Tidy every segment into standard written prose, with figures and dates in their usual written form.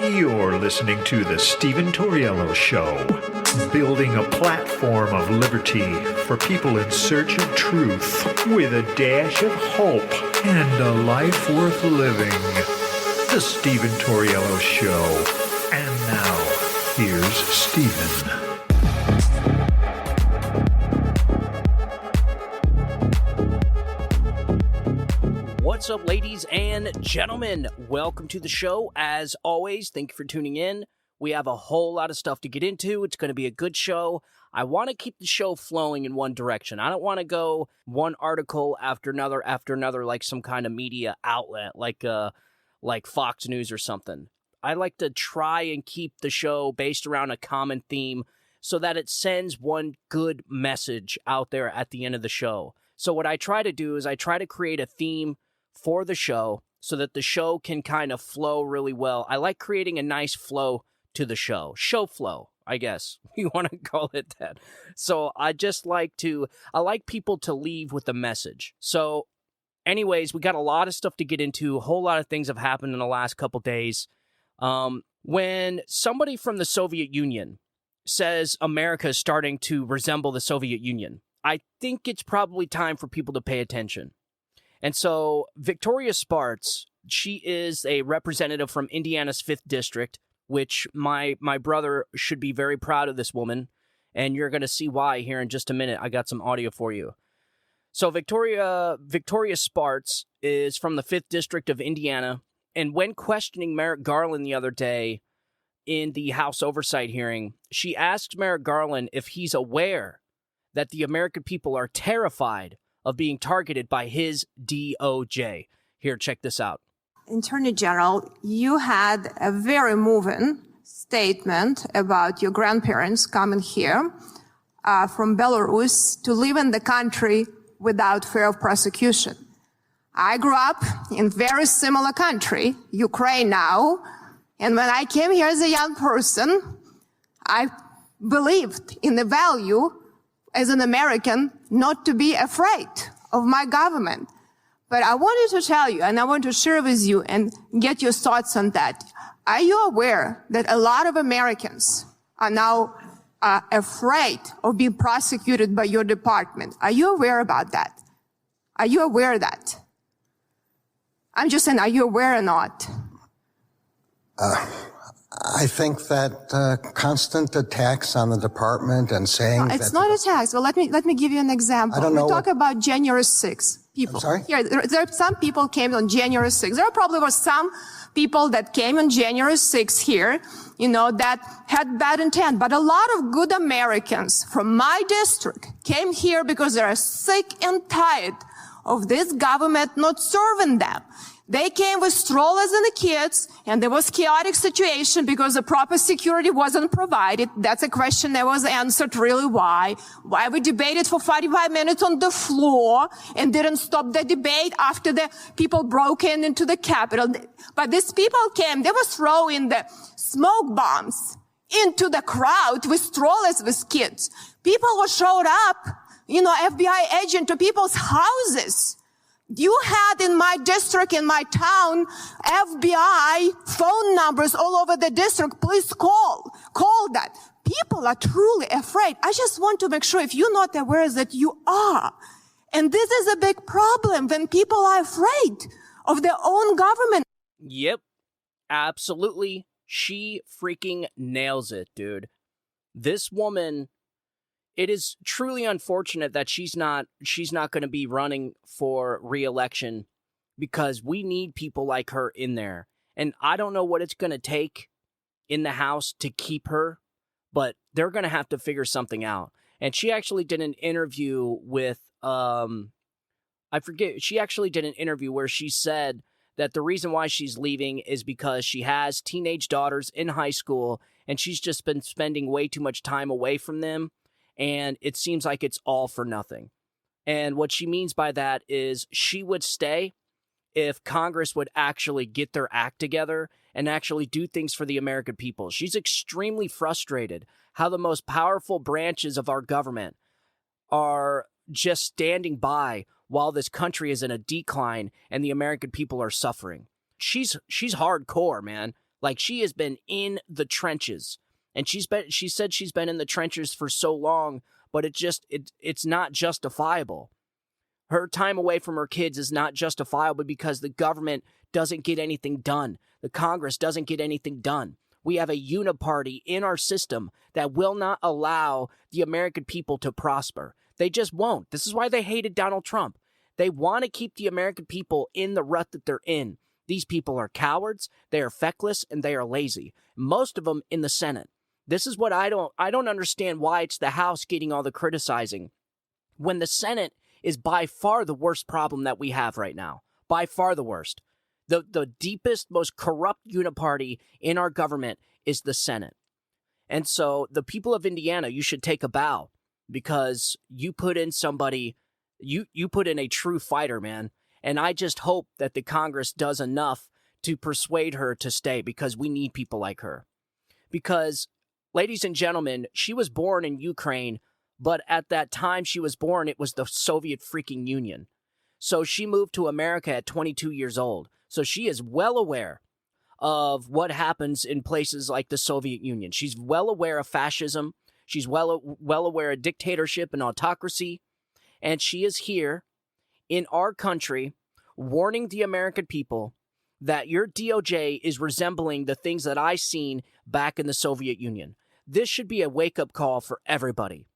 You're listening to The Stephen Tauriello Show, building a platform of liberty for people in search of truth with a dash of hope and a life worth living. The Stephen Tauriello Show. And now, here's Stephen. What's up, ladies and gentlemen? Welcome to the show. As always, thank you for tuning in. We have a whole lot of stuff to get into. It's going to be a good show. I want to keep the show flowing in one direction. I don't want to go one article after another, like some kind of media outlet, like Fox News or something. I like to try and keep the show based around a common theme so that it sends one good message out there at the end of the show. So what I try to do is I try to create a theme for the show so that the show can kind of flow really well. I like creating a nice flow to the show. Show flow, I guess you want to call it that. So I like people to leave with a message. So anyways, we got a lot of stuff to get into. A whole lot of things have happened in the last couple days. When somebody from the Soviet Union says America is starting to resemble the Soviet Union, I think it's probably time for people to pay attention. And so Victoria Spartz, she is a representative from Indiana's 5th District, which my brother should be very proud of this woman. And you're going to see why here in just a minute. I got some audio for you. So Victoria Spartz is from the 5th District of Indiana. And when questioning Merrick Garland the other day in the House Oversight hearing, she asked Merrick Garland if he's aware that the American people are terrified of being targeted by his DOJ. Here, check this out. Attorney General, you had a very moving statement about your grandparents coming here from Belarus to live in the country without fear of prosecution. I grew up in a very similar country, Ukraine now, and when I came here as a young person, I believed in the value as an American not to be afraid of my government. But I wanted to tell you, and I want to share with you and get your thoughts on that. Are you aware that a lot of Americans are now afraid of being prosecuted by your department? Are you aware about that? Are you aware of that? I'm just saying, are you aware or not? I think that constant attacks on the department and saying no, it's not attacks. Well, let me give you an example. I don't know. We talk about January 6th. People. I'm sorry? Here, there some people came on January 6th. There probably were some people that came on January 6th here, that had bad intent. But a lot of good Americans from my district came here because they are sick and tired of this government not serving them. They came with strollers and the kids, and there was chaotic situation because the proper security wasn't provided. That's a question that was answered really why. Why we debated for 45 minutes on the floor and didn't stop the debate after the people broke into the Capitol. But these people came, they were throwing the smoke bombs into the crowd with strollers with kids. People were showed up, FBI agent to people's houses. You had in my district, in my town, FBI phone numbers all over the district. Please call that. People are truly afraid. I just want to make sure if you're not aware that you are. And this is a big problem when people are afraid of their own government. Yep, absolutely. She freaking nails it, dude. This woman, it is truly unfortunate that she's not going to be running for re-election because we need people like her in there. And I don't know what it's going to take in the House to keep her, but they're going to have to figure something out. And she actually did an interview with, she actually did an interview where she said that the reason why she's leaving is because she has teenage daughters in high school and she's just been spending way too much time away from them. And it seems like it's all for nothing. And what she means by that is she would stay if Congress would actually get their act together and actually do things for the American people. She's extremely frustrated how the most powerful branches of our government are just standing by while this country is in a decline and the American people are suffering. She's hardcore, man. Like, she has been in the trenches. And she said she's been in the trenches for so long, but it's not justifiable. Her time away from her kids is not justifiable because the government doesn't get anything done. The Congress doesn't get anything done. We have a uniparty in our system that will not allow the American people to prosper. They just won't. This is why they hated Donald Trump. They want to keep the American people in the rut that they're in. These people are cowards, they are feckless, and they are lazy. Most of them in the Senate. This is what I don't understand why it's the House getting all the criticizing when the Senate is by far the worst problem that we have right now. By far the worst. The deepest, most corrupt uniparty in our government is the Senate. And so the people of Indiana, you should take a bow because you put in somebody, you put in a true fighter, man. And I just hope that the Congress does enough to persuade her to stay because we need people like her. Because, ladies and gentlemen, she was born in Ukraine, but at that time she was born, it was the Soviet freaking Union. So she moved to America at 22 years old. So she is well aware of what happens in places like the Soviet Union. She's well aware of fascism. She's well aware of dictatorship and autocracy. And she is here in our country warning the American people that your DOJ is resembling the things that I seen back in the Soviet Union. This should be a wake-up call for everybody.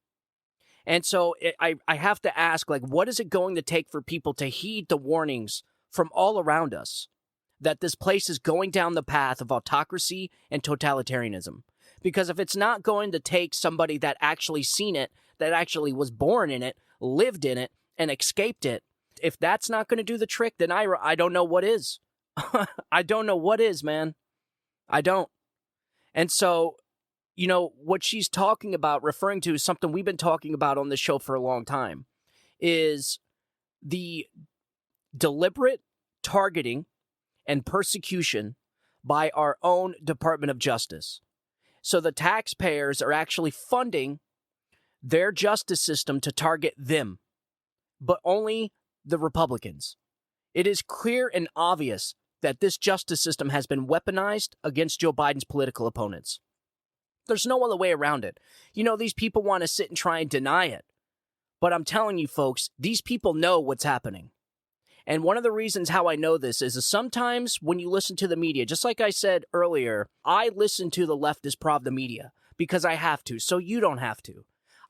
And so I have to ask, like, what is it going to take for people to heed the warnings from all around us that this place is going down the path of autocracy and totalitarianism? Because if it's not going to take somebody that actually seen it, that actually was born in it, lived in it, and escaped it, if that's not going to do the trick, then I don't know what is. I don't know what is, man. I don't. And so, you know, what she's talking about, referring to, is something we've been talking about on this show for a long time, is the deliberate targeting and persecution by our own Department of Justice. So the taxpayers are actually funding their justice system to target them, but only the Republicans. It is clear and obvious that this justice system has been weaponized against Joe Biden's political opponents. There's no other way around it. You know, these people want to sit and try and deny it. But I'm telling you, folks, these people know what's happening. And one of the reasons how I know this is sometimes when you listen to the media, just like I said earlier, I listen to the leftist Pravda media because I have to, so you don't have to.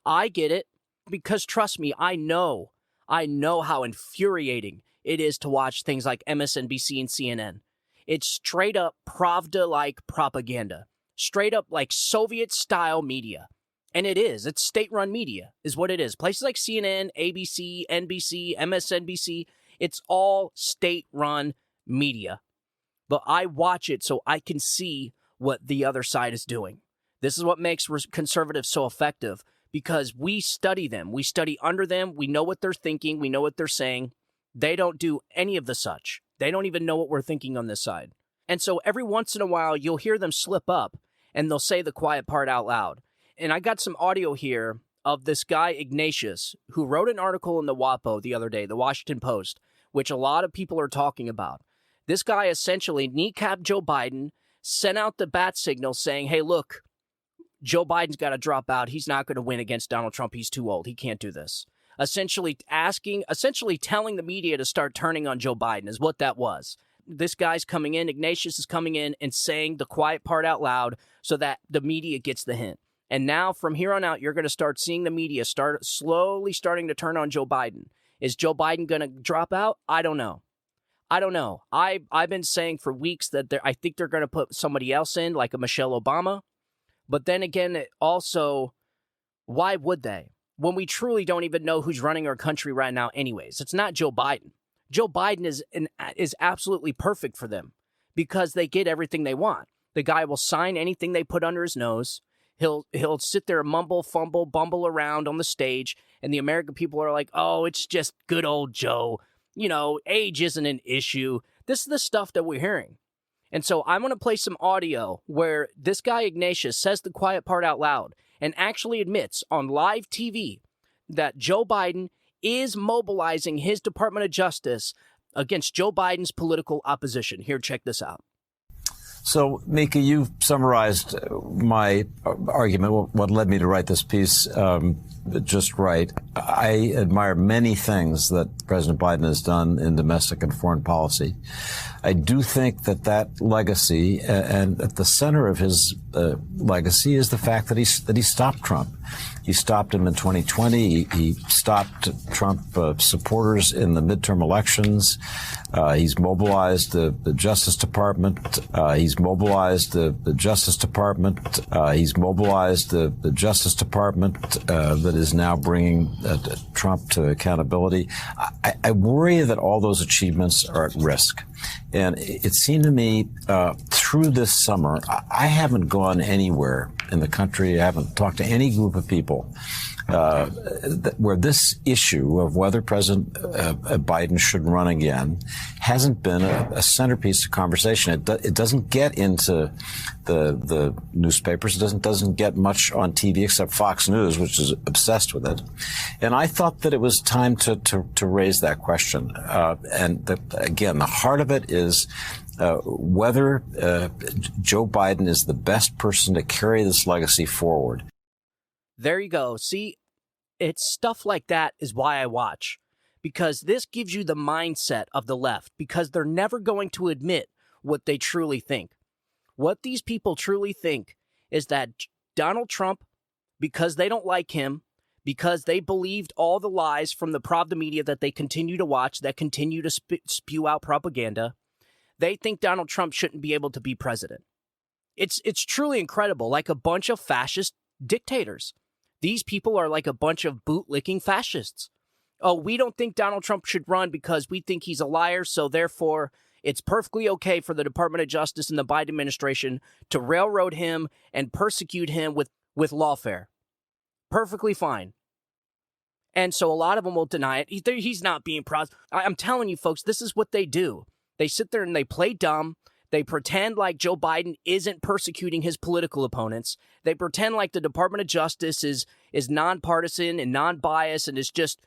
I get it because, trust me, I know how infuriating it is to watch things like MSNBC and CNN. It's straight up Pravda-like propaganda. Straight up like Soviet-style media. And it is. It's state-run media is what it is. Places like CNN, ABC, NBC, MSNBC, it's all state-run media. But I watch it so I can see what the other side is doing. This is what makes conservatives so effective because we study them. We study under them. We know what they're thinking. We know what they're saying. They don't do any of the such. They don't even know what we're thinking on this side. And so every once in a while, you'll hear them slip up and they'll say the quiet part out loud. And I got some audio here of this guy, Ignatius, who wrote an article in the WAPO the other day, the Washington Post, which a lot of people are talking about. This guy essentially kneecapped Joe Biden, sent out the bat signal saying, hey, look, Joe Biden's got to drop out. He's not going to win against Donald Trump. He's too old. He can't do this. Essentially telling the media to start turning on Joe Biden is what that was. This guy's coming in, Ignatius is coming in and saying the quiet part out loud so that the media gets the hint. And now from here on out, you're going to start seeing the media slowly starting to turn on Joe Biden. Is Joe Biden going to drop out? I don't know. I've been saying for weeks that I think they're going to put somebody else in, like a Michelle Obama. But then again, also, why would they? When we truly don't even know who's running our country right now anyways. It's not Joe Biden. Joe Biden is absolutely perfect for them because they get everything they want. The guy will sign anything they put under his nose. He'll sit there and mumble, fumble, bumble around on the stage, and the American people are like, oh, it's just good old Joe. You know, age isn't an issue. This is the stuff that we're hearing. And so I'm going to play some audio where this guy Ignatius says the quiet part out loud and actually admits on live TV that Joe Biden is mobilizing his Department of Justice against Joe Biden's political opposition. Here, check this out. So, Mika, you've summarized my argument, what led me to write this piece, just right. I admire many things that President Biden has done in domestic and foreign policy. I do think that legacy, and at the center of his legacy, is the fact that he stopped Trump. He stopped him in 2020. He stopped Trump supporters in the midterm elections. He's mobilized the Justice Department. He's mobilized the Justice Department. He's mobilized the Justice Department that is now bringing Trump to accountability. I worry that all those achievements are at risk. And it seemed to me through this summer, I haven't gone anywhere in the country. I haven't talked to any group of people where this issue of whether President Biden should run again hasn't been a centerpiece of conversation. It doesn't get into the newspapers. It doesn't get much on TV except Fox News, which is obsessed with it. And I thought that it was time to raise that question. Again, the heart of it is whether Joe Biden is the best person to carry this legacy forward. There you go. See, it's stuff like that is why I watch, because this gives you the mindset of the left, because they're never going to admit what they truly think. What these people truly think is that Donald Trump, because they don't like him, because they believed all the lies from the Pravda media that they continue to watch, that continue to spew out propaganda, they think Donald Trump shouldn't be able to be president. It's truly incredible, like a bunch of fascist dictators. These people are like a bunch of bootlicking fascists. Oh, we don't think Donald Trump should run because we think he's a liar, so therefore it's perfectly okay for the Department of Justice and the Biden administration to railroad him and persecute him with lawfare. Perfectly fine. And so a lot of them will deny it. He's not being prosecuted. I'm telling you, folks, this is what they do. They sit there and they play dumb. They pretend like Joe Biden isn't persecuting his political opponents. They pretend like the Department of Justice is nonpartisan and non-biased and is just,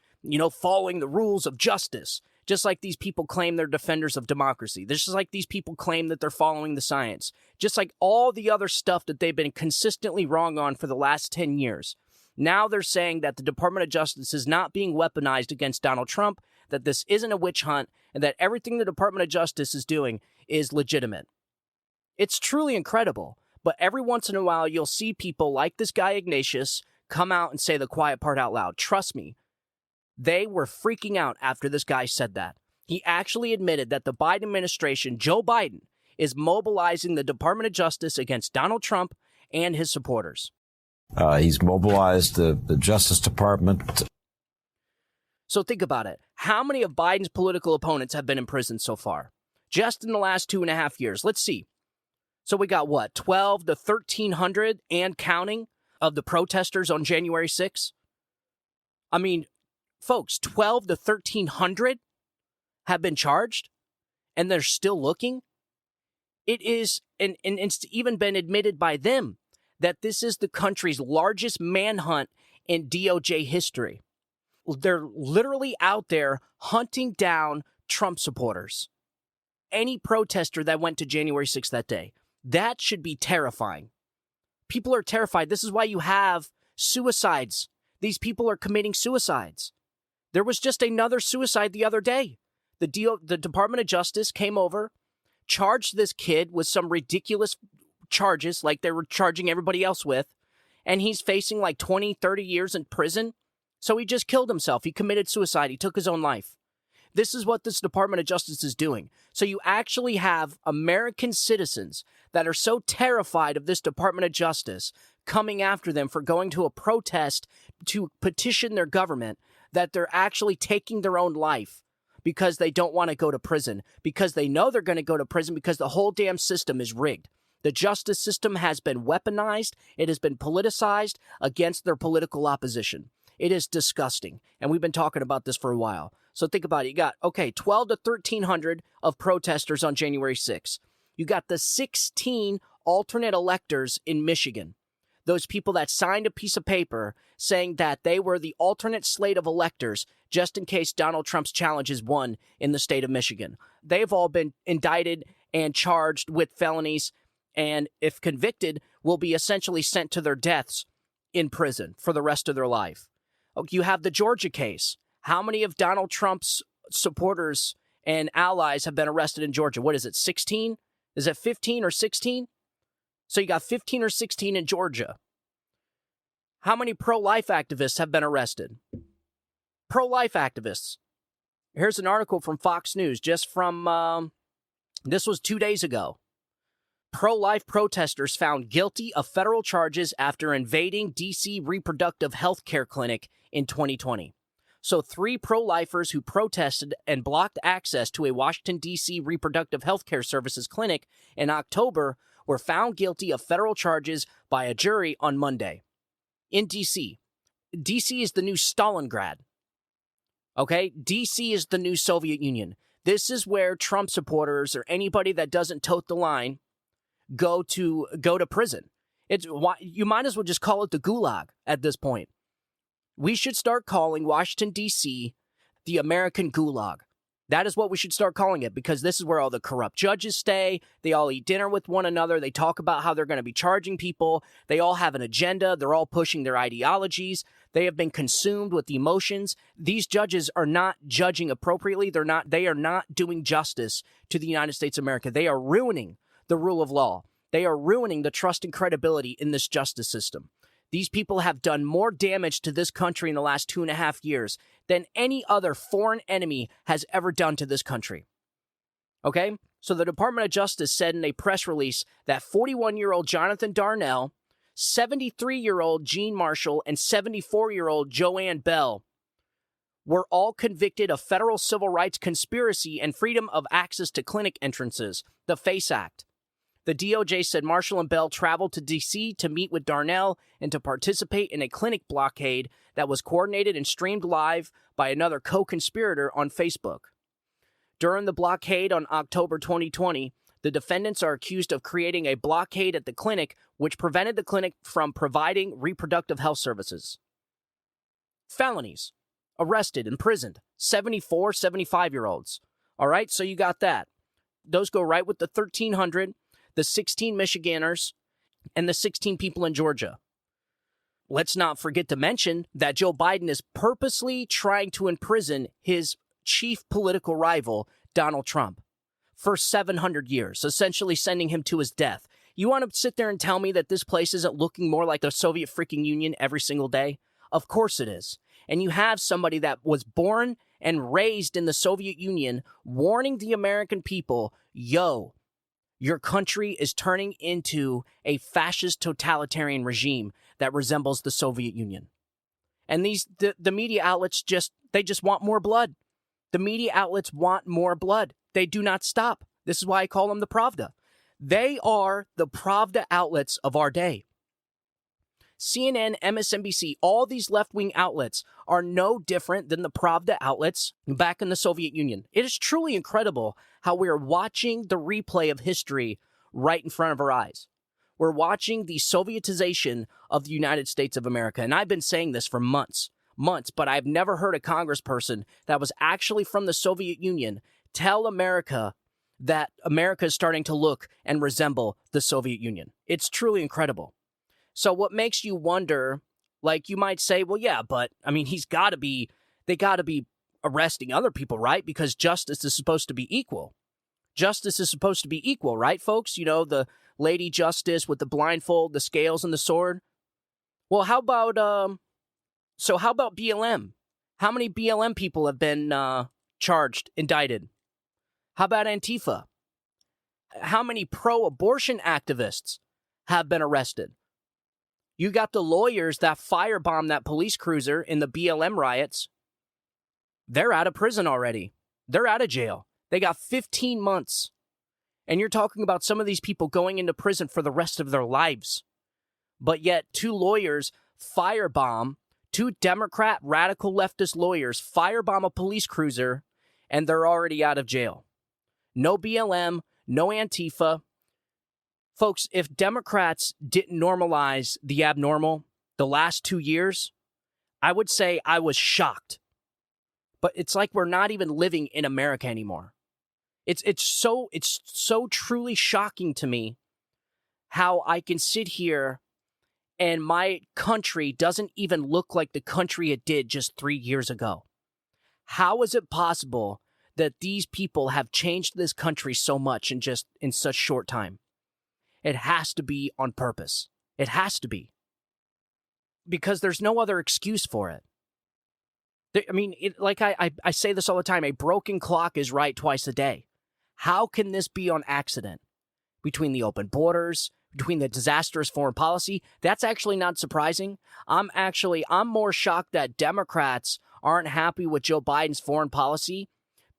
following the rules of justice. Just like these people claim they're defenders of democracy. Just like these people claim that they're following the science. Just like all the other stuff that they've been consistently wrong on for the last 10 years. Now they're saying that the Department of Justice is not being weaponized against Donald Trump, that this isn't a witch hunt, and that everything the Department of Justice is doing is legitimate. It's truly incredible, but every once in a while you'll see people like this guy Ignatius come out and say the quiet part out loud. Trust me, they were freaking out after this guy said that. He actually admitted that the Biden administration, Joe Biden, is mobilizing the Department of Justice against Donald Trump and his supporters. He's mobilized the Justice Department. So think about it. How many of Biden's political opponents have been in prison so far? Just in the last 2.5 years. Let's see. So we got 12 to 1,300 and counting of the protesters on January 6th? I mean, folks, 12 to 1,300 have been charged and they're still looking? It is, and it's even been admitted by them that this is the country's largest manhunt in DOJ history. They're literally out there hunting down Trump supporters. Any protester that went to January 6th that day. That should be terrifying. People are terrified. This is why you have suicides. These people are committing suicides. There was just another suicide the other day. The Department of Justice came over, charged this kid with some ridiculous charges like they were charging everybody else with, and he's facing like 20, 30 years in prison. So he just killed himself. He committed suicide. He took his own life. This is what this Department of Justice is doing. So you actually have American citizens that are so terrified of this Department of Justice coming after them for going to a protest to petition their government that they're actually taking their own life because they don't want to go to prison, because they know they're going to go to prison because the whole damn system is rigged. The justice system has been weaponized. It has been politicized against their political opposition. It is disgusting. And we've been talking about this for a while. So think about it. You got, 12 to 1,300 of protesters on January 6th. You got the 16 alternate electors in Michigan. Those people that signed a piece of paper saying that they were the alternate slate of electors just in case Donald Trump's challenge is won in the state of Michigan. They've all been indicted and charged with felonies. and if convicted, will be essentially sent to their deaths in prison for the rest of their life. You have the Georgia case. How many of Donald Trump's supporters and allies have been arrested in Georgia? What is it, 16? Is it 15 or 16? So you got 15 or 16 in Georgia. How many pro-life activists have been arrested? Pro-life activists. Here's an article from Fox News, just from, this was 2 days ago. Pro-life protesters found guilty of federal charges after invading D.C. reproductive health care clinic in 2020. So 3 pro-lifers who protested and blocked access to a Washington, D.C. reproductive health care services clinic in October were found guilty of federal charges by a jury on Monday. In D.C. D.C. is the new Stalingrad. Okay? D.C. is the new Soviet Union. This is where Trump supporters or anybody that doesn't tote the line go to prison. You might as well just call it the Gulag at this point. We should start calling Washington, D.C. the American Gulag. That is what we should start calling it, because this is where all the corrupt judges stay. They all eat dinner with one another. They talk about how they're going to be charging people. They all have an agenda. They're all pushing their ideologies. They have been consumed with emotions. These judges are not judging appropriately. They are not doing justice to the United States of America. They are ruining the rule of law. They are ruining the trust and credibility in this justice system. These people have done more damage to this country in the last 2.5 years than any other foreign enemy has ever done to this country. Okay? So the Department of Justice said in a press release that 41-year-old Jonathan Darnell, 73-year-old Gene Marshall, and 74-year-old Joanne Bell were all convicted of federal civil rights conspiracy and freedom of access to clinic entrances, the FACE Act. The DOJ said Marshall and Bell traveled to D.C. to meet with Darnell and to participate in a clinic blockade that was coordinated and streamed live by another co-conspirator on Facebook. During the blockade on October 2020, the defendants are accused of creating a blockade at the clinic which prevented the clinic from providing reproductive health services. Felonies. Arrested, imprisoned. 74, 75-year-olds. All right, so you got that. Those go right with the 1,300, the 16 Michiganders, and the 16 people in Georgia. Let's not forget to mention that Joe Biden is purposely trying to imprison his chief political rival, Donald Trump, for 700 years, essentially sending him to his death. You want to sit there and tell me that this place isn't looking more like the Soviet freaking Union every single day? Of course it is. And you have somebody that was born and raised in the Soviet Union warning the American people, yo, your country is turning into a fascist totalitarian regime that resembles the Soviet Union. And the media outlets just want more blood. The media outlets want more blood. They do not stop. This is why I call them the Pravda. They are the Pravda outlets of our day. CNN, MSNBC, all these left-wing outlets are no different than the Pravda outlets back in the Soviet Union. It is truly incredible how we are watching the replay of history right in front of our eyes. We're watching the Sovietization of the United States of America. And I've been saying this for months, but I've never heard a congressperson that was actually from the Soviet Union tell America that America is starting to look and resemble the Soviet Union. It's truly incredible. So what makes you wonder, like you might say, well, yeah, but I mean, they got to be arresting other people, right? Because justice is supposed to be equal. Justice is supposed to be equal, right, folks? You know, the Lady Justice with the blindfold, the scales, and the sword. Well, how about BLM? How many BLM people have been charged, indicted? How about Antifa? How many pro-abortion activists have been arrested? You got the lawyers that firebombed that police cruiser in the BLM riots. They're out of prison already. They're out of jail. They got 15 months. And you're talking about some of these people going into prison for the rest of their lives. But yet, 2 lawyers firebomb, 2 Democrat radical leftist lawyers firebomb a police cruiser, and they're already out of jail. No BLM, no Antifa. Folks, if Democrats didn't normalize the abnormal the last 2 years, I would say I was shocked. But it's like we're not even living in America anymore. It's so truly shocking to me how I can sit here and my country doesn't even look like the country it did just 3 years ago. How is it possible that these people have changed this country so much in such short time? It has to be on purpose. It has to be. Because there's no other excuse for it. I mean, I say this all the time, a broken clock is right twice a day. How can this be on accident? Between the open borders, between the disastrous foreign policy, that's actually not surprising. I'm more shocked that Democrats aren't happy with Joe Biden's foreign policy,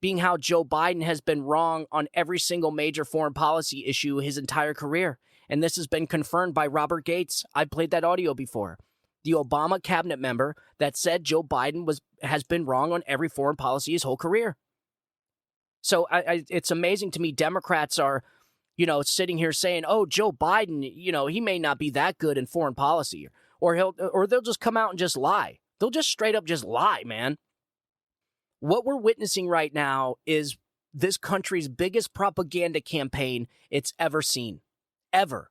being how Joe Biden has been wrong on every single major foreign policy issue his entire career. And this has been confirmed by Robert Gates. I've played that audio before. The Obama cabinet member that said Joe Biden has been wrong on every foreign policy his whole career. So it's amazing to me Democrats are, sitting here saying, oh, Joe Biden, he may not be that good in foreign policy, or they'll just come out and just lie. They'll just straight up just lie, man. What we're witnessing right now is this country's biggest propaganda campaign it's ever seen. Ever.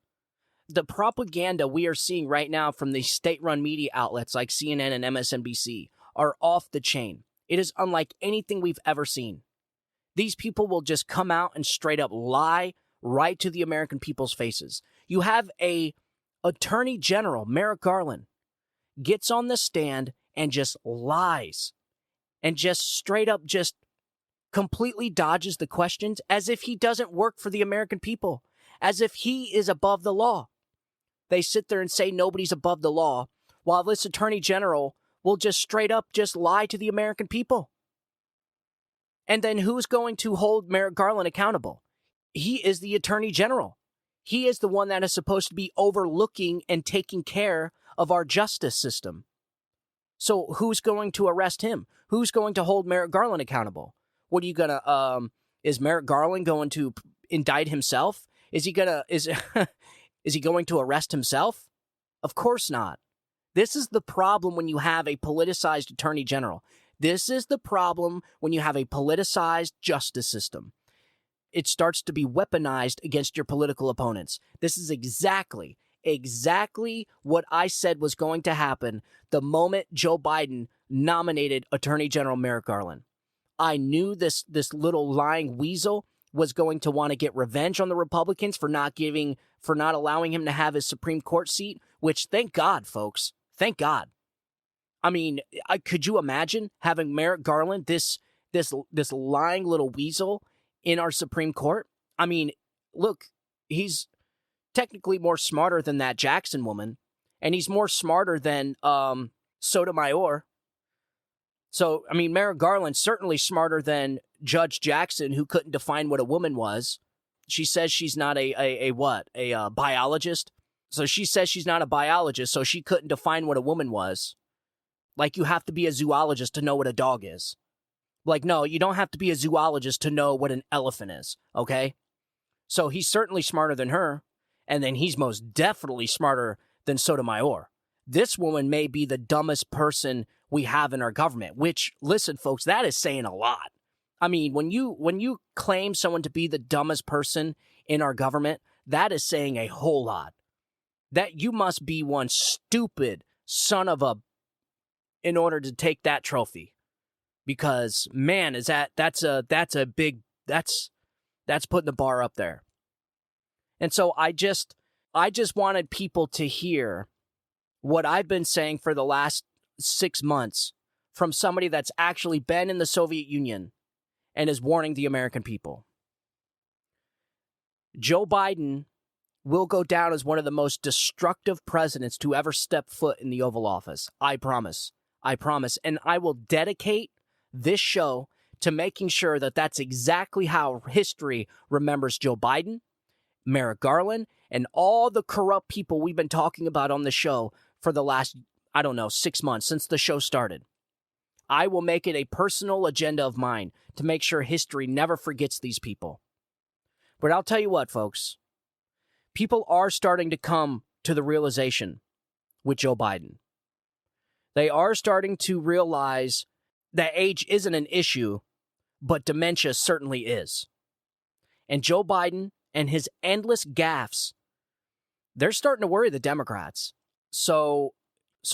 The propaganda we are seeing right now from the state-run media outlets like CNN and MSNBC are off the chain. It is unlike anything we've ever seen. These people will just come out and straight up lie right to the American people's faces. You have a Attorney General, Merrick Garland, gets on the stand and just lies and just straight up just completely dodges the questions as if he doesn't work for the American people, as if he is above the law. They sit there and say nobody's above the law, while this Attorney General will just straight up just lie to the American people. And then who's going to hold Merrick Garland accountable? He is the Attorney General. He is the one that is supposed to be overlooking and taking care of our justice system. So who's going to arrest him? Who's going to hold Merrick Garland accountable? What are you gonna, is Merrick Garland going to indict himself? Is he going to arrest himself? Of course not. This is the problem when you have a politicized Attorney General. This is the problem when you have a politicized justice system. It starts to be weaponized against your political opponents. This is exactly what I said was going to happen the moment Joe Biden nominated Attorney General Merrick Garland. I knew this little lying weasel was going to want to get revenge on the Republicans for not allowing him to have his Supreme Court seat, which thank God, folks. Thank God. I mean, could you imagine having Merrick Garland, this lying little weasel, in our Supreme Court? I mean, look, he's technically more smarter than that Jackson woman, and he's more smarter than Sotomayor. So, I mean, Merrick Garland's certainly smarter than Judge Jackson, who couldn't define what a woman was. She says she's not a biologist. So she says she's not a biologist, so she couldn't define what a woman was. Like, you have to be a zoologist to know what a dog is. Like, no, you don't have to be a zoologist to know what an elephant is, okay? So he's certainly smarter than her, and then he's most definitely smarter than Sotomayor. This woman may be the dumbest person we have in our government, which, listen, folks, that is saying a lot. I mean, when you claim someone to be the dumbest person in our government, that is saying a whole lot. That you must be one stupid son of a in order to take that trophy. Because, man, that's putting the bar up there. And so I just wanted people to hear what I've been saying for the last 6 months from somebody that's actually been in the Soviet Union and is warning the American people. Joe Biden will go down as one of the most destructive presidents to ever step foot in the Oval Office. I promise. I promise. And I will dedicate this show to making sure that that's exactly how history remembers Joe Biden, Merrick Garland, and all the corrupt people we've been talking about on the show for the last, 6 months since the show started. I will make it a personal agenda of mine to make sure history never forgets these people. But I'll tell you what, folks. People are starting to come to the realization with Joe Biden. They are starting to realize that age isn't an issue, but dementia certainly is. And Joe Biden and his endless gaffes they're starting to worry the Democrats. So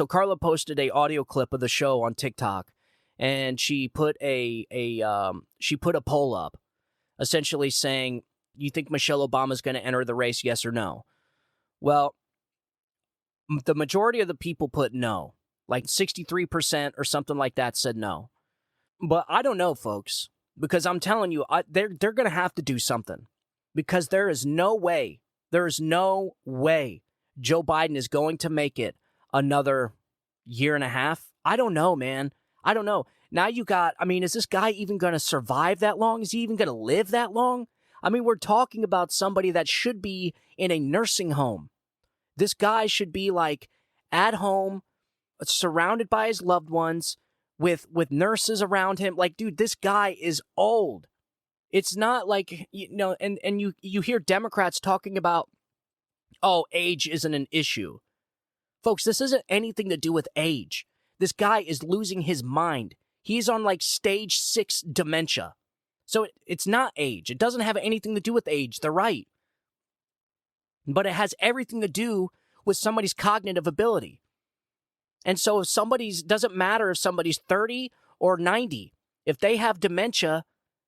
Carla posted a audio clip of the show on TikTok, and she put a poll up, essentially saying, "You think Michelle Obama's going to enter the race? Yes or no?" Well, the majority of the people put no, like 63% or something like that said no. But I don't know, folks, because I'm telling you, they're going to have to do something, because there is no way Joe Biden is going to make it another year and a half. I don't know, man. I don't know. Now is this guy even going to survive that long? Is he even going to live that long? I mean, we're talking about somebody that should be in a nursing home. This guy should be like at home, surrounded by his loved ones, with nurses around him. Like, dude, this guy is old. It's not like, and you hear Democrats talking about, oh, age isn't an issue. Folks, this isn't anything to do with age. This guy is losing his mind. He's on like stage 6 dementia. So it's not age. It doesn't have anything to do with age. They're right. But it has everything to do with somebody's cognitive ability. And so doesn't matter if somebody's 30 or 90, if they have dementia,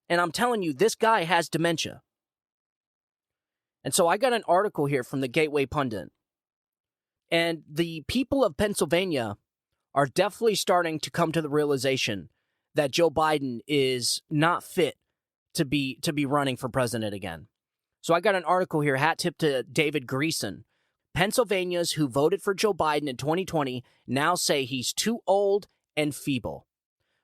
and I'm telling you, this guy has dementia. And so I got an article here from the Gateway Pundit. And the people of Pennsylvania are definitely starting to come to the realization that Joe Biden is not fit to be running for president again. So I got an article here, hat tip to David Greason. Pennsylvanians who voted for Joe Biden in 2020 now say he's too old and feeble.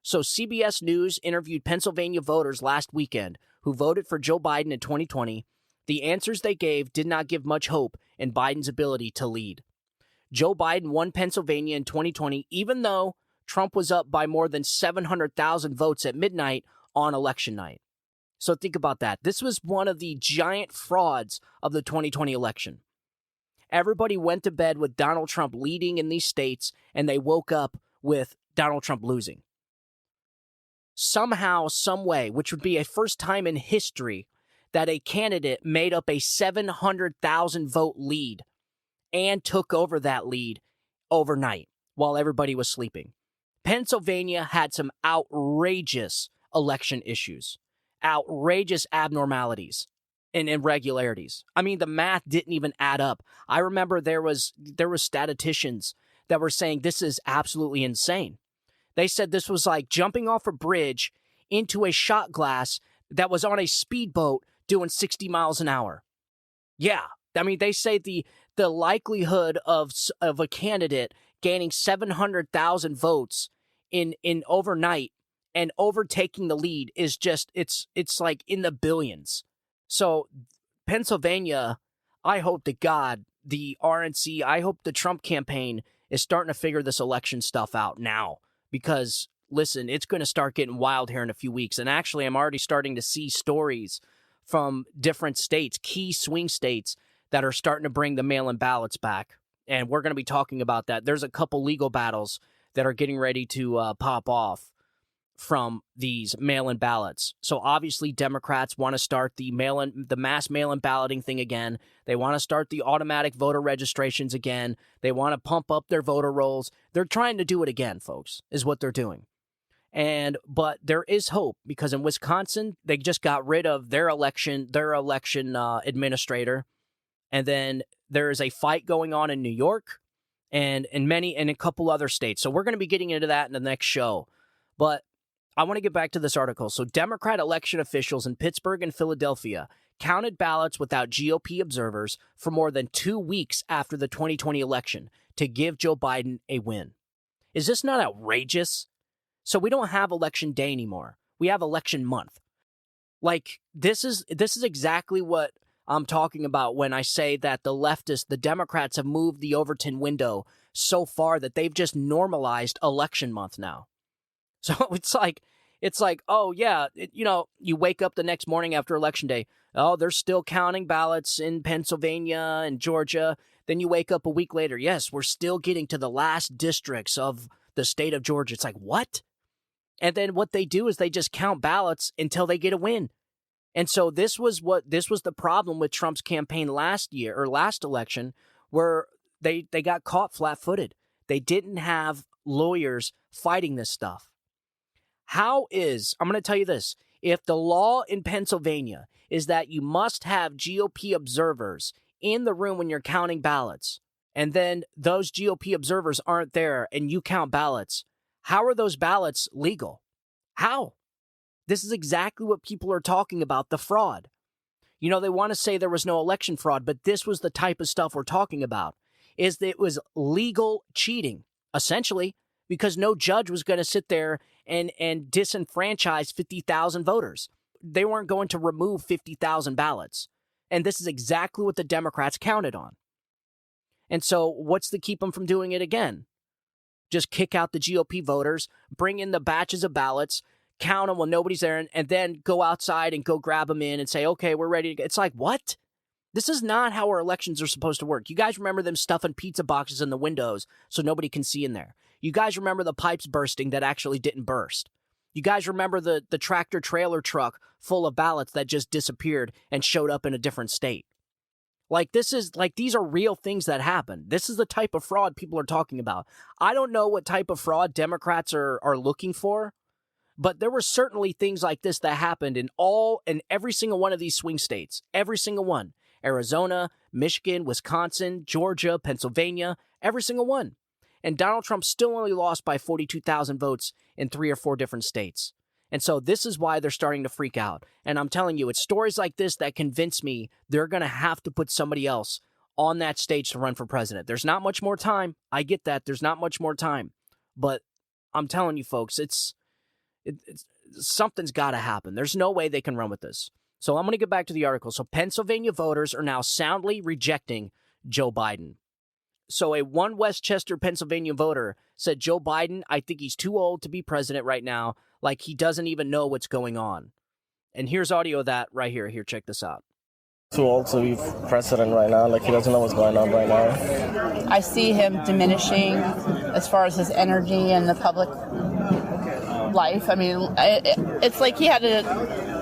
So CBS News interviewed Pennsylvania voters last weekend who voted for Joe Biden in 2020. The answers they gave did not give much hope in Biden's ability to lead. Joe Biden won Pennsylvania in 2020, even though Trump was up by more than 700,000 votes at midnight on election night. So think about that. This was one of the giant frauds of the 2020 election. Everybody went to bed with Donald Trump leading in these states, and they woke up with Donald Trump losing. Somehow, some way, which would be a first time in history that a candidate made up a 700,000 vote lead and took over that lead overnight while everybody was sleeping. Pennsylvania had some outrageous election issues, outrageous abnormalities and irregularities. I mean, the math didn't even add up. I remember there was statisticians that were saying this is absolutely insane. They said this was like jumping off a bridge into a shot glass that was on a speedboat doing 60 miles an hour. Yeah. I mean, they say the likelihood of a candidate gaining 700,000 votes in overnight and overtaking the lead is just, it's like in the billions. So Pennsylvania, I hope to God, the RNC, I hope the Trump campaign is starting to figure this election stuff out now. Because, listen, it's going to start getting wild here in a few weeks. And actually, I'm already starting to see stories from different states, key swing states, that are starting to bring the mail-in ballots back. And we're going to be talking about that. There's a couple legal battles that are getting ready to pop off from these mail-in ballots. So obviously, Democrats want to start the mass mail-in balloting thing again. They want to start the automatic voter registrations again. They want to pump up their voter rolls. They're trying to do it again, folks, is what they're doing. But there is hope, because in Wisconsin, they just got rid of their election administrator. And then there is a fight going on in New York and a couple other states. So we're going to be getting into that in the next show. But I want to get back to this article. So Democrat election officials in Pittsburgh and Philadelphia counted ballots without GOP observers for more than 2 weeks after the 2020 election to give Joe Biden a win. Is this not outrageous? So we don't have election day anymore. We have election month. Like, this is exactly what I'm talking about when I say that the Democrats have moved the Overton window so far that they've just normalized election month now. So it's like, oh yeah, you wake up the next morning after election day. Oh, they're still counting ballots in Pennsylvania and Georgia. Then you wake up a week later. Yes, we're still getting to the last districts of the state of Georgia. It's like, what? And then what they do is they just count ballots until they get a win. And so this was the problem with Trump's campaign last election, where they got caught flat-footed. They didn't have lawyers fighting this stuff. I'm going to tell you this, if the law in Pennsylvania is that you must have GOP observers in the room when you're counting ballots, and then those GOP observers aren't there and you count ballots, how are those ballots legal? How? This is exactly what people are talking about, the fraud. You know, they want to say there was no election fraud, but this was the type of stuff we're talking about, is that it was legal cheating, essentially, because no judge was going to sit there and disenfranchise 50,000 voters. They weren't going to remove 50,000 ballots. And this is exactly what the Democrats counted on. And so what's to keep them from doing it again? Just kick out the GOP voters, bring in the batches of ballots, count them when nobody's there, and then go outside and go grab them in and say, okay, we're ready to go. It's like, what? This is not how our elections are supposed to work. You guys remember them stuffing pizza boxes in the windows so nobody can see in there. You guys remember the pipes bursting that actually didn't burst. You guys remember the tractor trailer truck full of ballots that just disappeared and showed up in a different state. These are real things that happen. This is the type of fraud people are talking about. I don't know what type of fraud Democrats are looking for, but there were certainly things like this that happened in every single one of these swing states. Every single one. Arizona, Michigan, Wisconsin, Georgia, Pennsylvania, every single one. And Donald Trump still only lost by 42,000 votes in 3 or 4 different states. And so this is why they're starting to freak out. And I'm telling you, it's stories like this that convince me they're going to have to put somebody else on that stage to run for president. There's not much more time. I get that. There's not much more time. But I'm telling you, folks, something's got to happen. There's no way they can run with this. So I'm going to get back to the article. So Pennsylvania voters are now soundly rejecting Joe Biden. So a one Westchester, Pennsylvania voter said, Joe Biden, I think he's too old to be president right now. Like he doesn't even know what's going on. And here's audio of that right here. Here, check this out. Too old to be president right now. Like he doesn't know what's going on right now. I see him diminishing as far as his energy and the public life. I mean, it's like he had to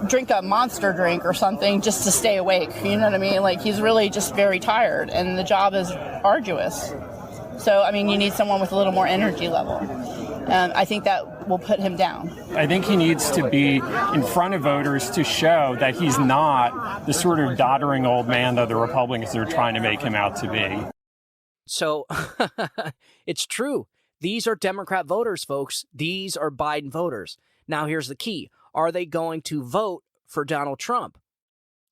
drink a Monster drink or something just to stay awake. You know what I mean? Like he's really just very tired and the job is arduous. So, I mean, you need someone with a little more energy level. I think that will put him down. I think he needs to be in front of voters to show that he's not the sort of doddering old man that the Republicans are trying to make him out to be. So it's true. These are Democrat voters, folks. These are Biden voters. Now, here's the key. Are they going to vote for Donald Trump?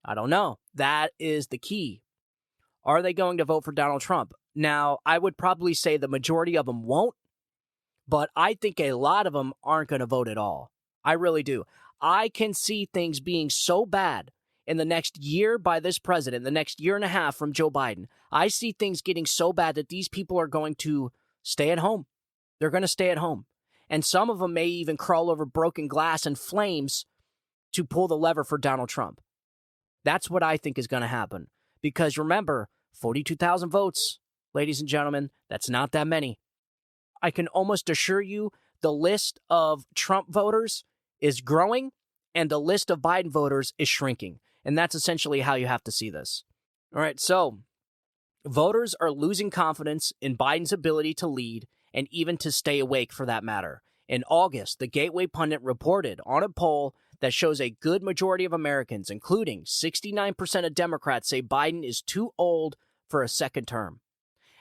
I don't know. That is the key. Are they going to vote for Donald Trump? Now, I would probably say the majority of them won't, but I think a lot of them aren't going to vote at all. I really do. I can see things being so bad in the next year by this president, the next year and a half from Joe Biden. I see things getting so bad that these people are going to stay at home. They're going to stay at home. And some of them may even crawl over broken glass and flames to pull the lever for Donald Trump. That's what I think is going to happen. Because remember, 42,000 votes, ladies and gentlemen, that's not that many. I can almost assure you the list of Trump voters is growing and the list of Biden voters is shrinking. And that's essentially how you have to see this. All right, so voters are losing confidence in Biden's ability to lead and even to stay awake for that matter. In August, the Gateway Pundit reported on a poll that shows a good majority of Americans, including 69% of Democrats, say Biden is too old for a second term.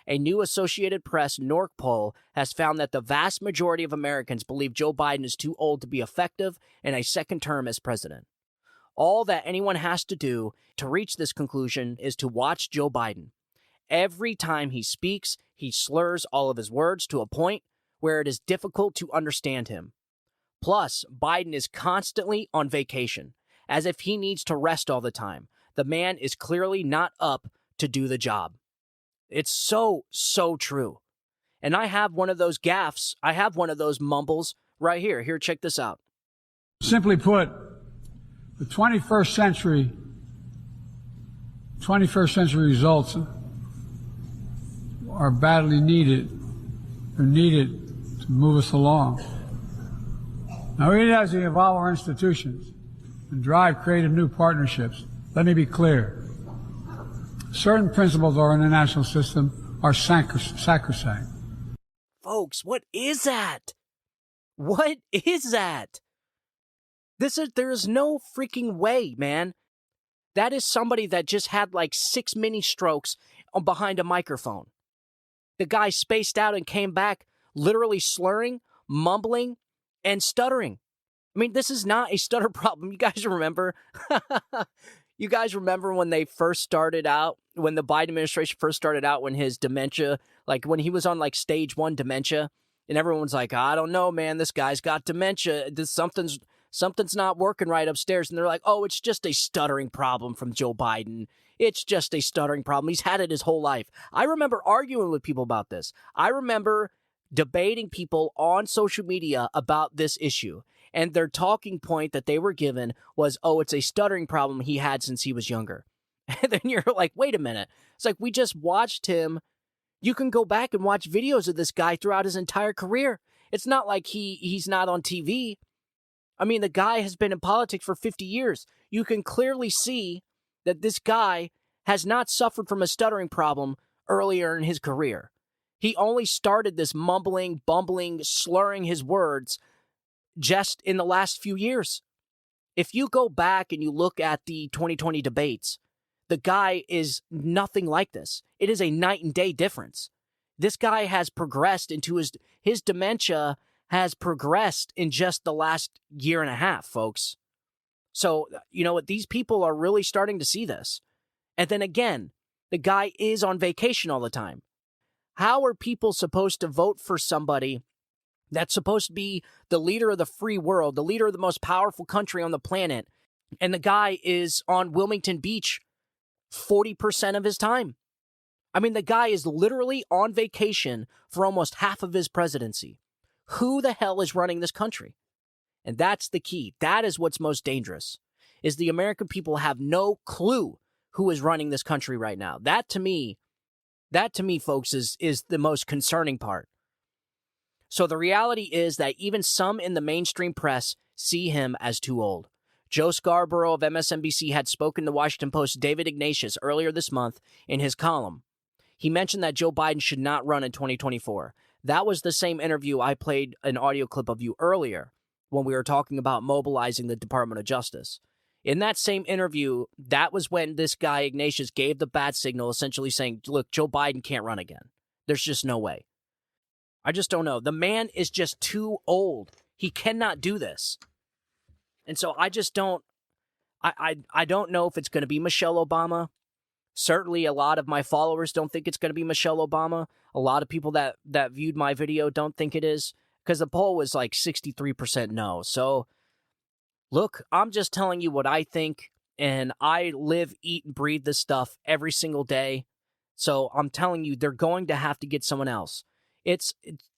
A new Associated Press NORC poll has found that the vast majority of Americans believe Joe Biden is too old to be effective in a second term as president. All that anyone has to do to reach this conclusion is to watch Joe Biden. Every time he speaks, he slurs all of his words to a point where it is difficult to understand him. Plus, Biden is constantly on vacation, as if he needs to rest all the time. The man is clearly not up to do the job. It's so true. And I have one of those gaffes. I have one of those mumbles right here. Here, check this out. Simply put, the 21st century results are badly needed. They're needed to move us along. Now, even as we evolve our institutions and drive creative new partnerships, let me be clear. certain principles of our international system are sacrosanct. Folks, what is that? What is that? There is no freaking way, man. That is somebody that just had like 6 mini strokes behind a microphone. The guy spaced out and came back literally slurring, mumbling, and stuttering. I mean, this is not a stutter problem. You guys remember? You guys remember when they first started out, when the Biden administration first started out, when his dementia, like when he was on like stage 1 dementia, and everyone's like, I don't know, man, this guy's got dementia. Something's not working right upstairs. And they're like, oh, it's just a stuttering problem from Joe Biden. It's just a stuttering problem. He's had it his whole life. I remember arguing with people about this. I remember debating people on social media about this issue. And their talking point that they were given was, oh, it's a stuttering problem he had since he was younger. And then you're like, wait a minute. It's like, we just watched him. You can go back and watch videos of this guy throughout his entire career. It's not like he's not on TV. I mean, the guy has been in politics for 50 years. You can clearly see that this guy has not suffered from a stuttering problem earlier in his career. He only started this mumbling, bumbling, slurring his words just in the last few years. If you go back and you look at the 2020 debates, the guy is nothing like this. It is a night and day difference. This guy has progressed into his dementia has progressed in just the last year and a half, folks. So, you know what? These people are really starting to see this. And then again, the guy is on vacation all the time. How are people supposed to vote for somebody that's supposed to be the leader of the free world, the leader of the most powerful country on the planet, and the guy is on Wilmington Beach 40% of his time? I mean, the guy is literally on vacation for almost half of his presidency. Who the hell is running this country? And that's the key. That is what's most dangerous, is the American people have no clue who is running this country right now. That to me, folks, is the most concerning part. So the reality is that even some in the mainstream press see him as too old. Joe Scarborough of MSNBC had spoken to Washington Post's David Ignatius earlier this month in his column. He mentioned that Joe Biden should not run in 2024. That was the same interview I played an audio clip of you earlier when we were talking about mobilizing the Department of Justice. In that same interview, that was when this guy Ignatius gave the bat signal, essentially saying, look, Joe Biden can't run again. There's just no way. I just don't know. The man is just too old. He cannot do this. And so I just don't, I don't know if it's going to be Michelle Obama. Certainly a lot of my followers don't think it's going to be Michelle Obama. A lot of people that viewed my video don't think it is, because the poll was like 63% no. So look, I'm just telling you what I think, and I live, eat, and breathe this stuff every single day. So I'm telling you, they're going to have to get someone else. It's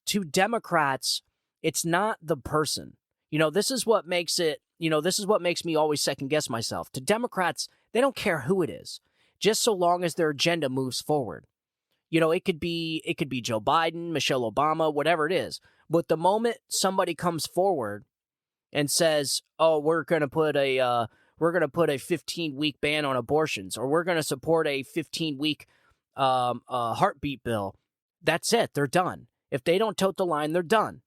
to Democrats, it's not the person. You know, this is what makes it, this is what makes me always second guess myself. To Democrats, they don't care who it is, just so long as their agenda moves forward. You know, it could be Joe Biden, Michelle Obama, whatever it is. But the moment somebody comes forward and says, "Oh, we're going to put a 15-week ban on abortions, or we're going to support a 15-week heartbeat bill," that's it. They're done. If they don't tote the line, they're done.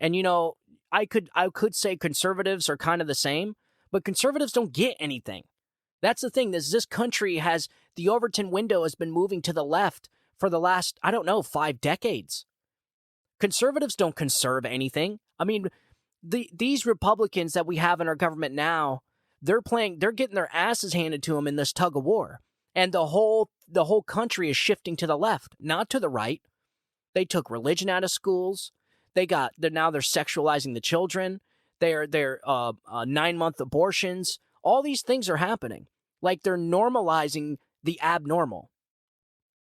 And I could say conservatives are kind of the same, but conservatives don't get anything. That's the thing. This country has, the Overton window has been moving to the left for the last, 5 decades. Conservatives don't conserve anything. I mean, these Republicans that we have in our government now, they're getting their asses handed to them in this tug of war. And the whole country is shifting to the left, not to the right. They took religion out of schools. Now they're sexualizing the children. They're 9-month abortions. All these things are happening. Like, they're normalizing the abnormal.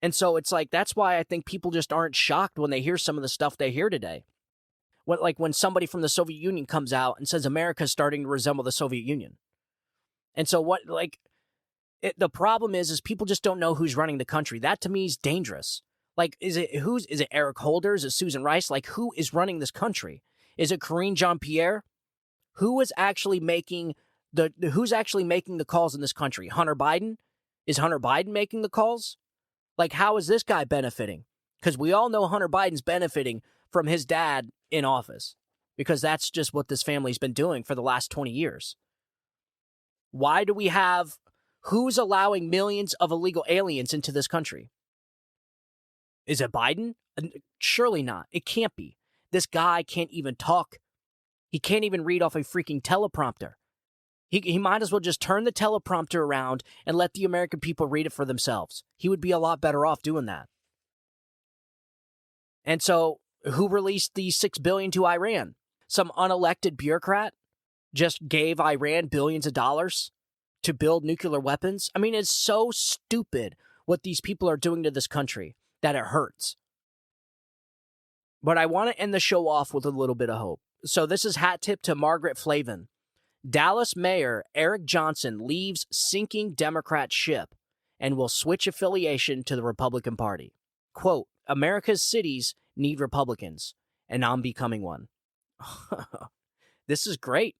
And so it's like, that's why I think people just aren't shocked when they hear some of the stuff they hear today. When somebody from the Soviet Union comes out and says America's starting to resemble the Soviet Union. And so the problem is people just don't know who's running the country. That to me is dangerous. Like, is it Eric Holder? Is it Susan Rice? Like, who is running this country? Is it Karine Jean-Pierre? Who is actually making the calls in this country? Hunter Biden? Is Hunter Biden making the calls? Like, how is this guy benefiting? Because we all know Hunter Biden's benefiting from his dad in office, because that's just what this family's been doing for the last 20 years. Why do we have, who's allowing millions of illegal aliens into this country? Is it Biden? Surely not. It can't be. This guy can't even talk. He can't even read off a freaking teleprompter. He might as well just turn the teleprompter around and let the American people read it for themselves. He would be a lot better off doing that. And so, who released the $6 billion to Iran? Some unelected bureaucrat just gave Iran billions of dollars to build nuclear weapons? I mean, it's so stupid what these people are doing to this country that it hurts. But I want to end the show off with a little bit of hope. So this is hat tip to Margaret Flavin. Dallas Mayor Eric Johnson leaves sinking Democrat ship and will switch affiliation to the Republican Party. Quote, America's cities need Republicans, and I'm becoming one. This is great.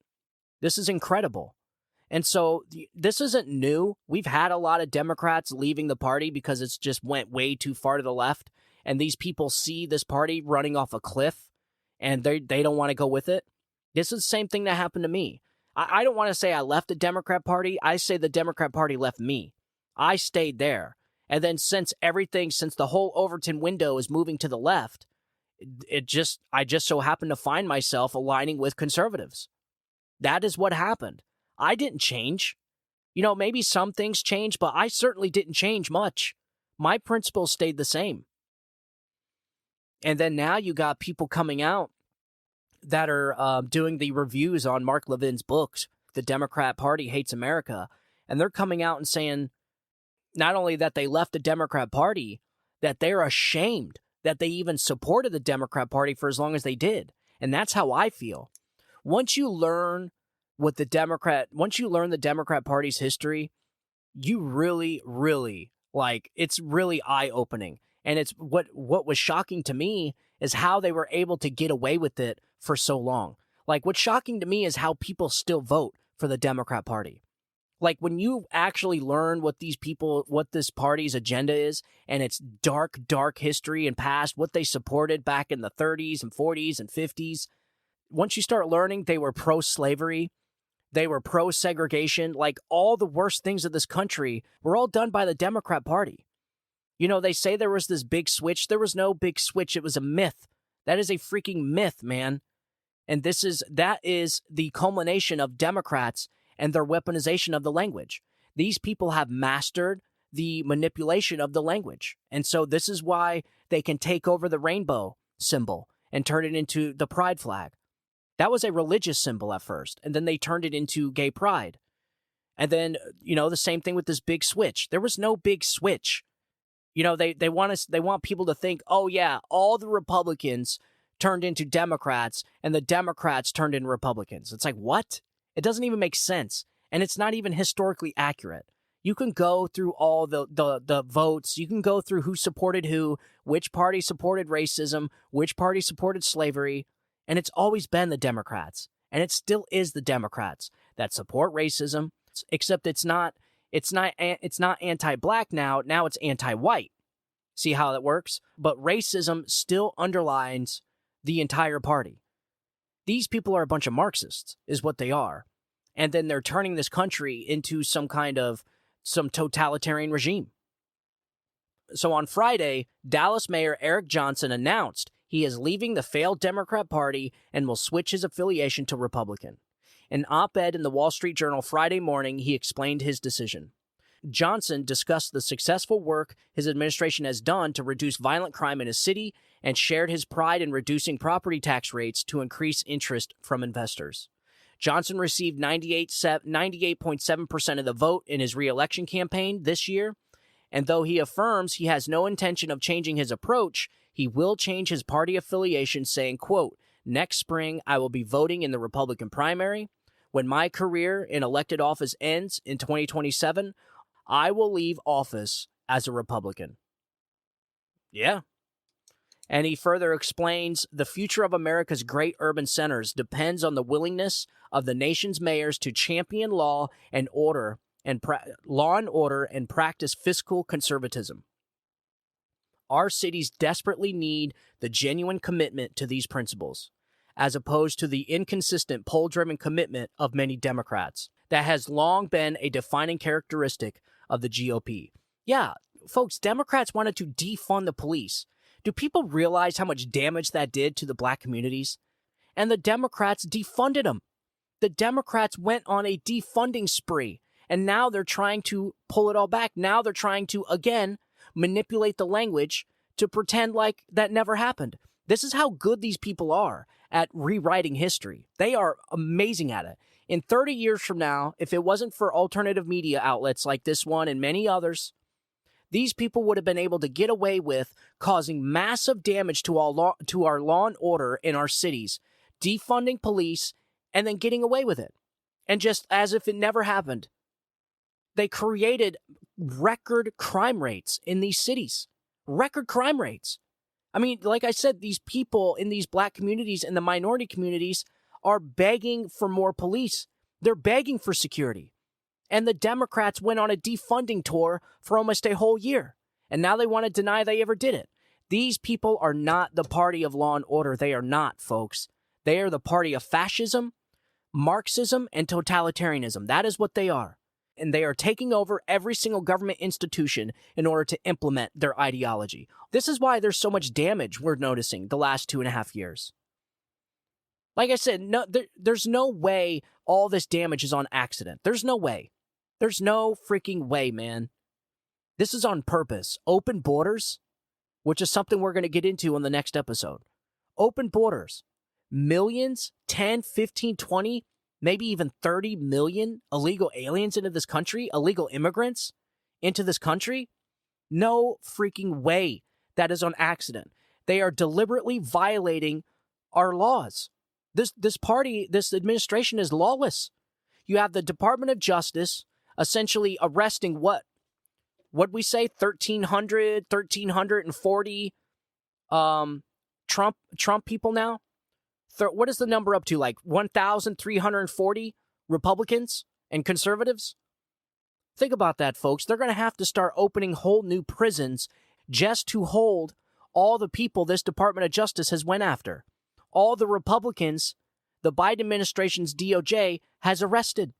This is incredible. And so this isn't new. We've had a lot of Democrats leaving the party because it's just went way too far to the left. And these people see this party running off a cliff and they don't want to go with it. This is the same thing that happened to me. I don't want to say I left the Democrat Party. I say the Democrat Party left me. I stayed there. And then since the whole Overton window is moving to the left, I just so happened to find myself aligning with conservatives. That is what happened. I didn't change. You know, maybe some things changed, but I certainly didn't change much. My principles stayed the same. And then now you got people coming out that are doing the reviews on Mark Levin's books, The Democrat Party Hates America. And they're coming out and saying not only that they left the Democrat Party, that they're ashamed that they even supported the Democrat Party for as long as they did. And that's how I feel. Once you learn the Democrat Party's history, you really, really, it's really eye-opening. And it's what was shocking to me is how they were able to get away with it for so long. What's shocking to me is how people still vote for the Democrat Party. When you actually learn what this party's agenda is, and its dark, dark history and past, what they supported back in the 30s and 40s and 50s, once you start learning they were pro-slavery, they were pro-segregation, all the worst things of this country were all done by the Democrat Party. You know, they say there was this big switch. There was no big switch. It was a myth. That is a freaking myth, man. And that is the culmination of Democrats and their weaponization of the language. These people have mastered the manipulation of the language. And so this is why they can take over the rainbow symbol and turn it into the pride flag. That was a religious symbol at first, and then they turned it into gay pride. And then, the same thing with this big switch. There was no big switch. They want people to think, oh yeah, all the Republicans turned into Democrats and the Democrats turned into Republicans. It's what? It doesn't even make sense. And it's not even historically accurate. You can go through all the votes. You can go through who supported who, which party supported racism, which party supported slavery. And it's always been the Democrats. And it still is the Democrats that support racism, except it's not anti-black now. Now it's anti-white. See how that works? But racism still underlines the entire party. These people are a bunch of Marxists, is what they are. And then they're turning this country into some totalitarian regime. So on Friday, Dallas Mayor Eric Johnson announced he is leaving the failed Democrat Party and will switch his affiliation to Republican. In an op-ed in the Wall Street Journal Friday morning, he explained his decision. Johnson discussed the successful work his administration has done to reduce violent crime in his city and shared his pride in reducing property tax rates to increase interest from investors. Johnson received 98.7% of the vote in his re-election campaign this year, and though he affirms he has no intention of changing his approach, he will change his party affiliation, saying, quote, "Next spring, I will be voting in the Republican primary. When my career in elected office ends in 2027, I will leave office as a Republican." Yeah. And he further explains, the future of America's great urban centers depends on the willingness of the nation's mayors to champion law and order and law and order and practice fiscal conservatism. Our cities desperately need the genuine commitment to these principles, as opposed to the inconsistent poll-driven commitment of many Democrats that has long been a defining characteristic of the GOP. Yeah, folks, Democrats wanted to defund the police. Do people realize how much damage that did to the black communities? And the Democrats defunded them. The Democrats went on a defunding spree, and now they're trying to pull it all back. Now they're trying to, again, manipulate the language to pretend like that never happened. This is how good these people are at rewriting history. They are amazing at it. In 30 years from now, if it wasn't for alternative media outlets like this one and many others, these people would have been able to get away with causing massive damage to our law and order in our cities, defunding police, and then getting away with it. And just as if it never happened, they created record crime rates in these cities. Record crime rates. I mean, like I said, these people in these black communities and the minority communities are begging for more police. They're begging for security. And the Democrats went on a defunding tour for almost a whole year. And now they want to deny they ever did it. These people are not the party of law and order. They are not, folks. They are the party of fascism, Marxism, and totalitarianism. That is what they are. And they are taking over every single government institution in order to implement their ideology. This is why there's so much damage we're noticing the last 2.5 years. Like I said, no, there's no way all this damage is on accident. There's no way. There's no freaking way, man. This is on purpose. Open borders, which is something we're going to get into in the next episode. Open borders. Millions, 10, 15, 20, maybe even 30 million illegal aliens into this country, illegal immigrants into this country. No freaking way that is on accident. They are deliberately violating our laws. This party, this administration is lawless. You have the Department of Justice essentially arresting what'd we say, 1,340 Trump people now? What is the number up to? Like 1,340 Republicans and conservatives? Think about that, folks. They're going to have to start opening whole new prisons just to hold all the people this Department of Justice has went after. All the Republicans the Biden administration's DOJ has arrested.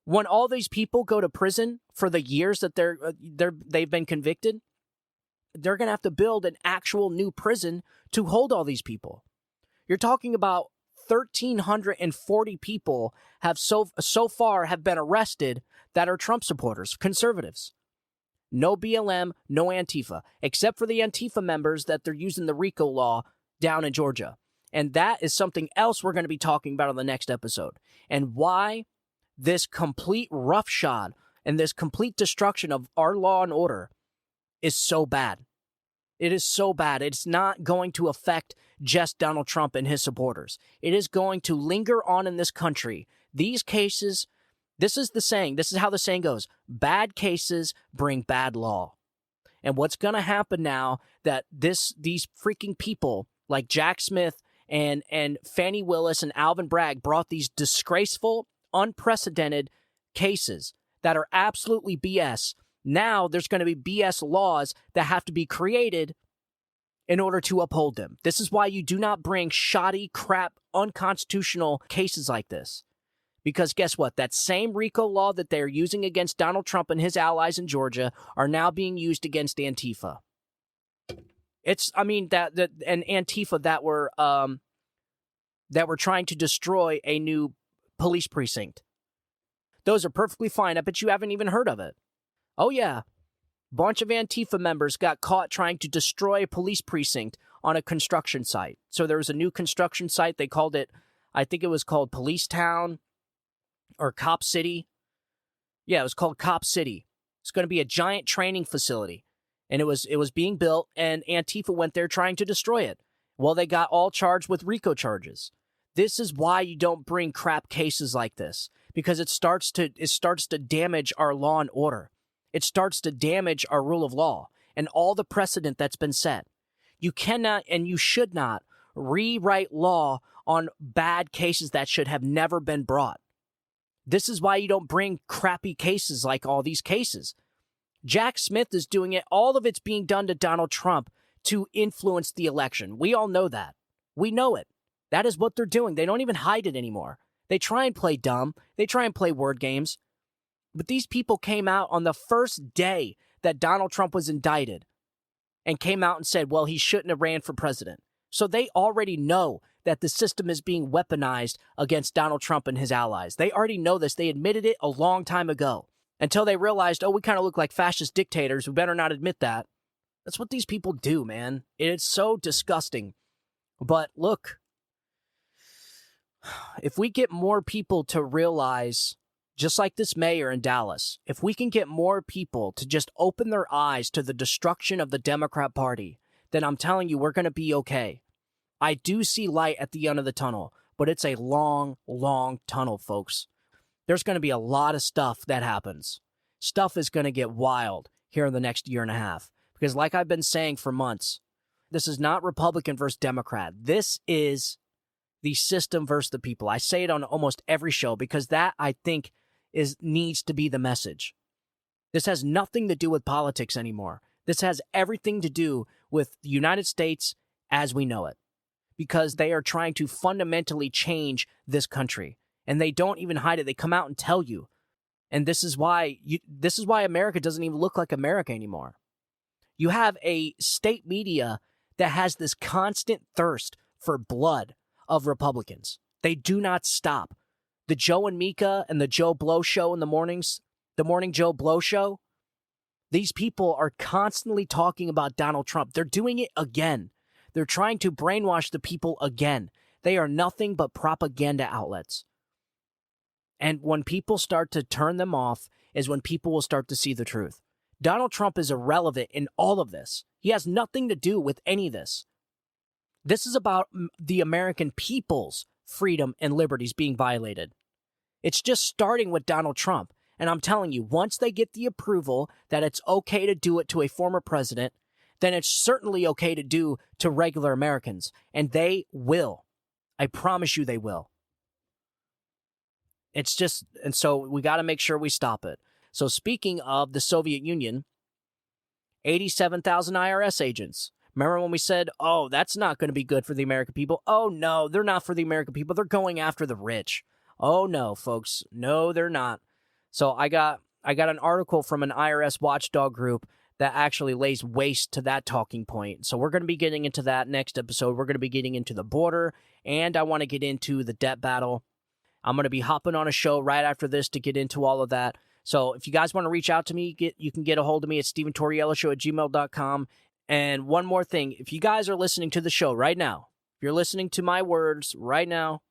When all these people go to prison for the years that they've been convicted, they're going to have to build an actual new prison to hold all these people. You're talking about 1,340 people have so far have been arrested that are Trump supporters, conservatives. No BLM, no Antifa, except for the Antifa members that they're using the RICO law down in Georgia. And that is something else we're going to be talking about on the next episode. And why this complete roughshod and this complete destruction of our law and order is so bad. It is so bad. It's not going to affect just Donald Trump and his supporters. It is going to linger on in this country. These cases, this is the saying. This is how the saying goes. Bad cases bring bad law. And what's going to happen now that these freaking people like Jack Smith and Fani Willis and Alvin Bragg brought these disgraceful, unprecedented cases that are absolutely BS. Now there's going to be BS laws that have to be created in order to uphold them. This is why you do not bring shoddy, crap, unconstitutional cases like this. Because guess what? That same RICO law that they're using against Donald Trump and his allies in Georgia are now being used against Antifa. And Antifa that were trying to destroy a new police precinct. Those are perfectly fine. I bet you haven't even heard of it. Oh yeah, bunch of Antifa members got caught trying to destroy a police precinct on a construction site. So there was a new construction site. They called it, I think it was called Police Town or Cop City. Yeah, it was called Cop City. It's going to be a giant training facility. And it was being built, and Antifa went there trying to destroy it. Well, they got all charged with RICO charges. This is why you don't bring crap cases like this, because it starts to damage our law and order. It starts to damage our rule of law and all the precedent that's been set. You cannot and you should not rewrite law on bad cases that should have never been brought. This is why you don't bring crappy cases like all these cases. Jack Smith is doing it. All of it's being done to Donald Trump to influence the election. We all know that. We know it. That is what they're doing. They don't even hide it anymore. They try and play dumb. They try and play word games. But these people came out on the first day that Donald Trump was indicted and came out and said, well, he shouldn't have ran for president. So they already know that the system is being weaponized against Donald Trump and his allies. They already know this. They admitted it a long time ago until they realized, oh, we kind of look like fascist dictators. We better not admit that. That's what these people do, man. It's so disgusting. But look, if we get more people to realize, just like this mayor in Dallas, if we can get more people to just open their eyes to the destruction of the Democrat Party, then I'm telling you, we're going to be okay. I do see light at the end of the tunnel, but it's a long, long tunnel, folks. There's going to be a lot of stuff that happens. Stuff is going to get wild here in the next year and a half. Because like I've been saying for months, this is not Republican versus Democrat. This is the system versus the people. I say it on almost every show because that, I think, needs to be the message. This has nothing to do with politics anymore. This has everything to do with the United States as we know it. Because they are trying to fundamentally change this country. And they don't even hide it. They come out and tell you. And this is why America doesn't even look like America anymore. You have a state media that has this constant thirst for blood of Republicans. They do not stop. The Joe and Mika and the Joe Blow show in the mornings, the Morning Joe Blow show, these people are constantly talking about Donald Trump. They're doing it again. They're trying to brainwash the people again. They are nothing but propaganda outlets. And when people start to turn them off is when people will start to see the truth. Donald Trump is irrelevant in all of this. He has nothing to do with any of this. This is about the American people's freedom and liberties being violated. It's just starting with Donald Trump. And I'm telling you, once they get the approval that it's okay to do it to a former president, then it's certainly okay to do to regular Americans. And they will. I promise you they will. It's just, and so we got to make sure we stop it. So speaking of the Soviet Union, 87,000 IRS agents. Remember when we said, oh, that's not going to be good for the American people? Oh, no, they're not for the American people. They're going after the rich. Oh, no, folks. No, they're not. So I got an article from an IRS watchdog group that actually lays waste to that talking point. So we're going to be getting into that next episode. We're going to be getting into the border, and I want to get into the debt battle. I'm going to be hopping on a show right after this to get into all of that. So if you guys want to reach out to me, you can get a hold of me at StephenTaurielloShow@gmail.com. And one more thing, if you guys are listening to the show right now, if you're listening to my words right now,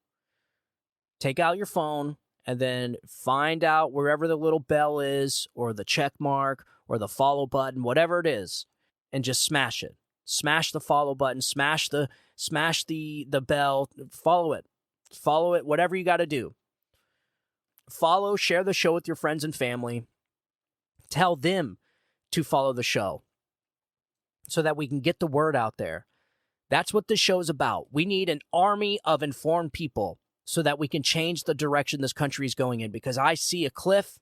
take out your phone and then find out wherever the little bell is or the check mark or the follow button, whatever it is, and just smash it. Smash the follow button, smash the bell, follow it. Follow it, whatever you got to do. Follow, share the show with your friends and family. Tell them to follow the show so that we can get the word out there. That's what this show is about. We need an army of informed people so that we can change the direction this country is going in, because I see a cliff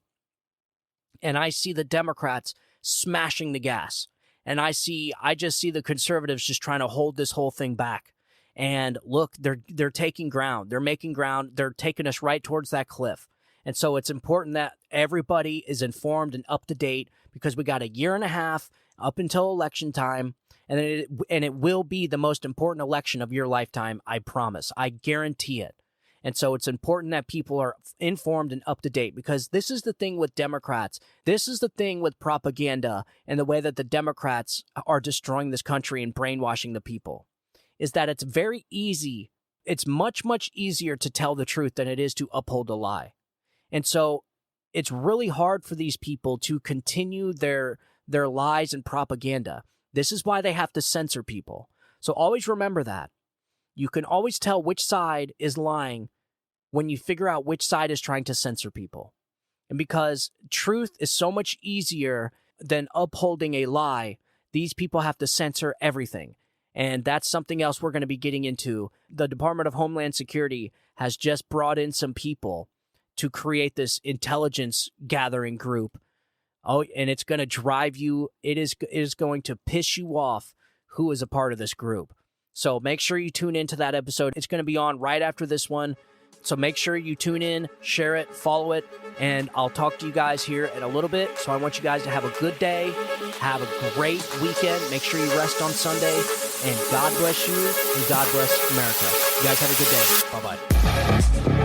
and I see the Democrats smashing the gas. And I just see the conservatives just trying to hold this whole thing back. And look, they're taking ground. They're making ground. They're taking us right towards that cliff. And so it's important that everybody is informed and up to date, because we got a year and a half up until election time. And it will be the most important election of your lifetime, I promise. I guarantee it. And so it's important that people are informed and up to date, because this is the thing with Democrats. This is the thing with propaganda and the way that the Democrats are destroying this country and brainwashing the people, is that it's very easy. It's much, much easier to tell the truth than it is to uphold a lie. And so it's really hard for these people to continue their lies and propaganda. This is why they have to censor people. So always remember that. You can always tell which side is lying when you figure out which side is trying to censor people. And because truth is so much easier than upholding a lie, these people have to censor everything. And that's something else we're going to be getting into. The Department of Homeland Security has just brought in some people to create this intelligence gathering group. Oh, and it's going to drive you. It is going to piss you off who is a part of this group. So make sure you tune into that episode. It's going to be on right after this one. So make sure you tune in, share it, follow it, and I'll talk to you guys here in a little bit. So I want you guys to have a good day, have a great weekend. Make sure you rest on Sunday, and God bless you, and God bless America. You guys have a good day. Bye-bye.